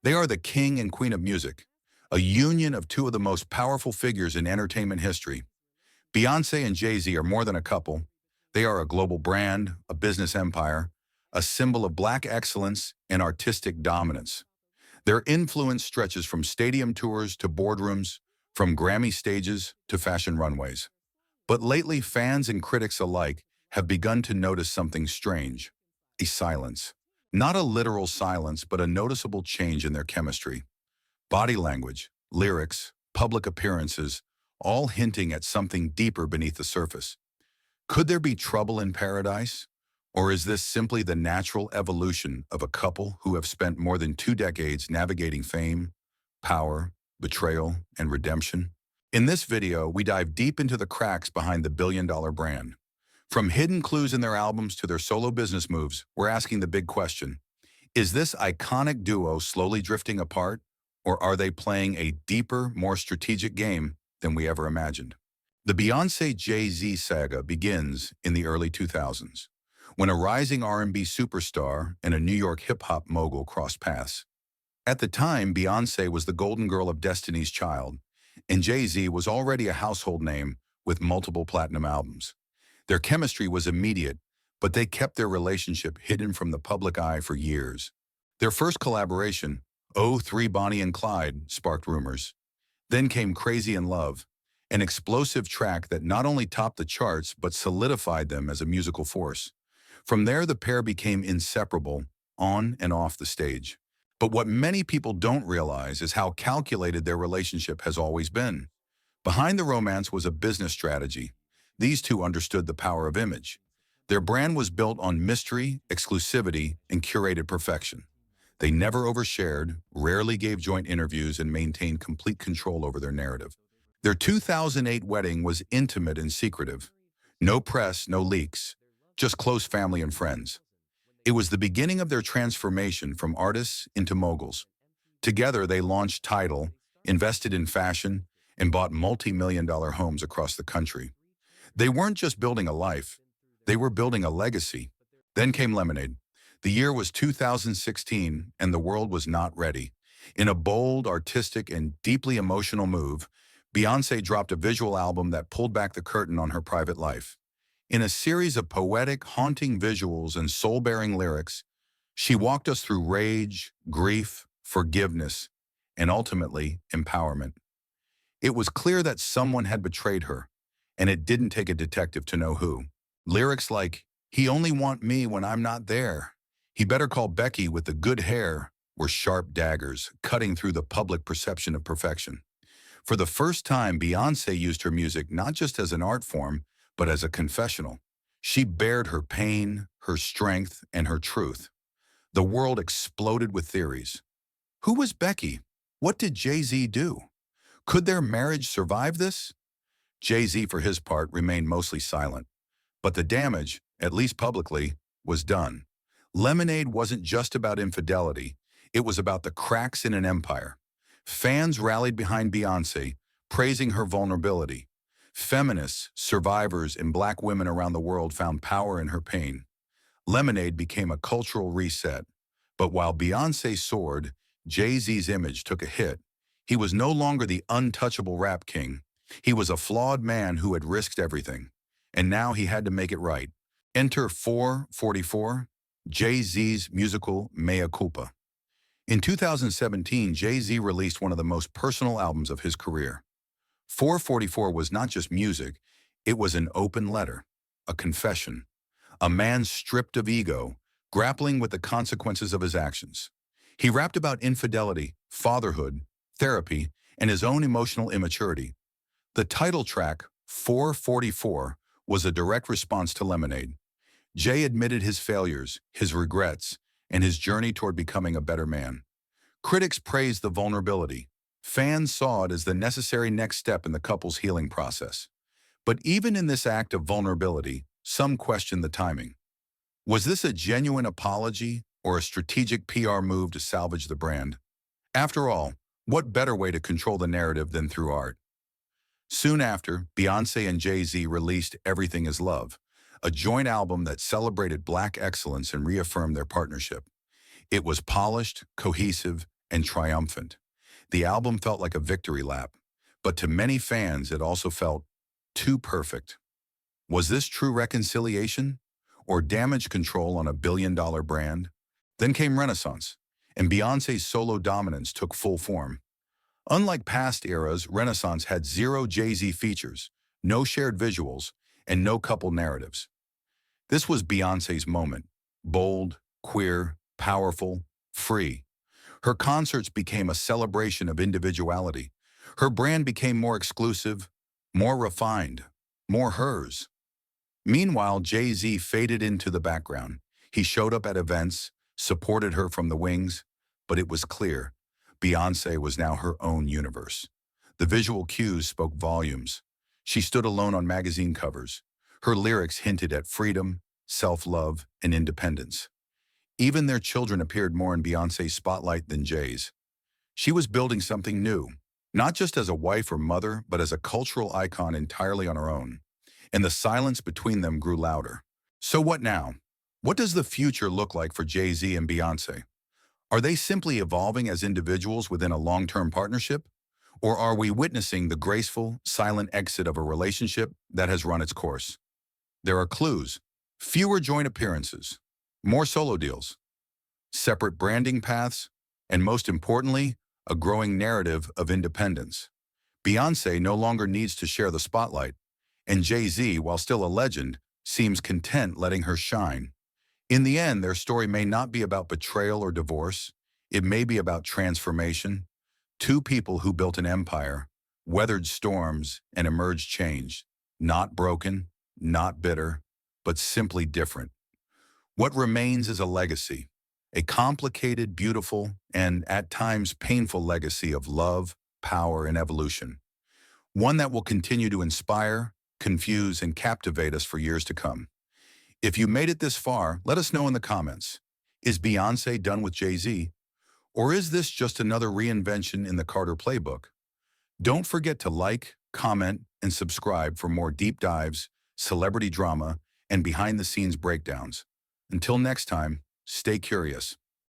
They are the king and queen of music, a union of two of the most powerful figures in entertainment history. Beyoncé and Jay-Z are more than a couple. They are a global brand, a business empire, a symbol of Black excellence and artistic dominance. Their influence stretches from stadium tours to boardrooms, from Grammy stages to fashion runways. But lately, fans and critics alike have begun to notice something strange: a silence. Not a literal silence, but a noticeable change in their chemistry. Body language, lyrics, public appearances, all hinting at something deeper beneath the surface. Could there be trouble in paradise? Or is this simply the natural evolution of a couple who have spent more than 2 decades navigating fame, power, betrayal, and redemption? In this video, we dive deep into the cracks behind the billion-dollar brand. From hidden clues in their albums to their solo business moves, we're asking the big question: is this iconic duo slowly drifting apart, or are they playing a deeper, more strategic game than we ever imagined? The Beyoncé-Jay-Z saga begins in the early 2000s, when a rising R&B superstar and a New York hip-hop mogul crossed paths. At the time, Beyoncé was the golden girl of Destiny's Child, and Jay-Z was already a household name with multiple platinum albums. Their chemistry was immediate, but they kept their relationship hidden from the public eye for years. Their first collaboration, Oh 3 Bonnie and Clyde, sparked rumors. Then came Crazy in Love, an explosive track that not only topped the charts but solidified them as a musical force. From there, the pair became inseparable, on and off the stage. But what many people don't realize is how calculated their relationship has always been. Behind the romance was a business strategy. These two understood the power of image. Their brand was built on mystery, exclusivity, and curated perfection. They never overshared, rarely gave joint interviews, and maintained complete control over their narrative. Their 2008 wedding was intimate and secretive. No press, no leaks, just close family and friends. It was the beginning of their transformation from artists into moguls. Together, they launched Tidal, invested in fashion, and bought multi-million-dollar homes across the country. They weren't just building a life, they were building a legacy. Then came Lemonade. The year was 2016, and the world was not ready. In a bold, artistic, and deeply emotional move, Beyoncé dropped a visual album that pulled back the curtain on her private life. In a series of poetic, haunting visuals and soul-bearing lyrics, she walked us through rage, grief, forgiveness, and ultimately, empowerment. It was clear that someone had betrayed her, and it didn't take a detective to know who. Lyrics like, "He only want me when I'm not there. He better call Becky with the good hair," were sharp daggers, cutting through the public perception of perfection. For the first time, Beyoncé used her music not just as an art form, but as a confessional. She bared her pain, her strength, and her truth. The world exploded with theories. Who was Becky? What did Jay-Z do? Could their marriage survive this? Jay-Z, for his part, remained mostly silent. But the damage, at least publicly, was done. Lemonade wasn't just about infidelity. It was about the cracks in an empire. Fans rallied behind Beyoncé, praising her vulnerability. Feminists, survivors, and Black women around the world found power in her pain. Lemonade became a cultural reset. But while Beyoncé soared, Jay-Z's image took a hit. He was no longer the untouchable rap king. He was a flawed man who had risked everything. And now he had to make it right. Enter 444, Jay-Z's musical mea culpa. In 2017, Jay-Z released one of the most personal albums of his career. 444 was not just music, it was an open letter, a confession, a man stripped of ego, grappling with the consequences of his actions. He rapped about infidelity, fatherhood, therapy, and his own emotional immaturity. The title track, 444, was a direct response to Lemonade. Jay admitted his failures, his regrets, and his journey toward becoming a better man. Critics praised the vulnerability. Fans saw it as the necessary next step in the couple's healing process. But even in this act of vulnerability, some questioned the timing. Was this a genuine apology or a strategic PR move to salvage the brand? After all, what better way to control the narrative than through art? Soon after, Beyoncé and Jay-Z released Everything Is Love, a joint album that celebrated Black excellence and reaffirmed their partnership. It was polished, cohesive, and triumphant. The album felt like a victory lap, but to many fans it also felt too perfect. Was this true reconciliation? Or damage control on a billion-dollar brand? Then came Renaissance, and Beyoncé's solo dominance took full form. Unlike past eras, Renaissance had zero Jay-Z features, no shared visuals, and no couple narratives. This was Beyoncé's moment. Bold, queer, powerful, free. Her concerts became a celebration of individuality. Her brand became more exclusive, more refined, more hers. Meanwhile, Jay-Z faded into the background. He showed up at events, supported her from the wings, but it was clear, Beyoncé was now her own universe. The visual cues spoke volumes. She stood alone on magazine covers. Her lyrics hinted at freedom, self-love, and independence. Even their children appeared more in Beyoncé's spotlight than Jay's. She was building something new, not just as a wife or mother, but as a cultural icon entirely on her own. And the silence between them grew louder. So what now? What does the future look like for Jay-Z and Beyoncé? Are they simply evolving as individuals within a long-term partnership? Or are we witnessing the graceful, silent exit of a relationship that has run its course? There are clues. Fewer joint appearances, more solo deals, separate branding paths, and most importantly, a growing narrative of independence. Beyoncé no longer needs to share the spotlight, and Jay-Z, while still a legend, seems content letting her shine. In the end, their story may not be about betrayal or divorce. It may be about transformation. Two people who built an empire, weathered storms, and emerged changed. Not broken, not bitter, but simply different. What remains is a legacy, a complicated, beautiful, and at times painful legacy of love, power, and evolution. One that will continue to inspire, confuse, and captivate us for years to come. If you made it this far, let us know in the comments. Is Beyoncé done with Jay-Z? Or is this just another reinvention in the Carter playbook? Don't forget to like, comment, and subscribe for more deep dives, celebrity drama, and behind-the-scenes breakdowns. Until next time, stay curious.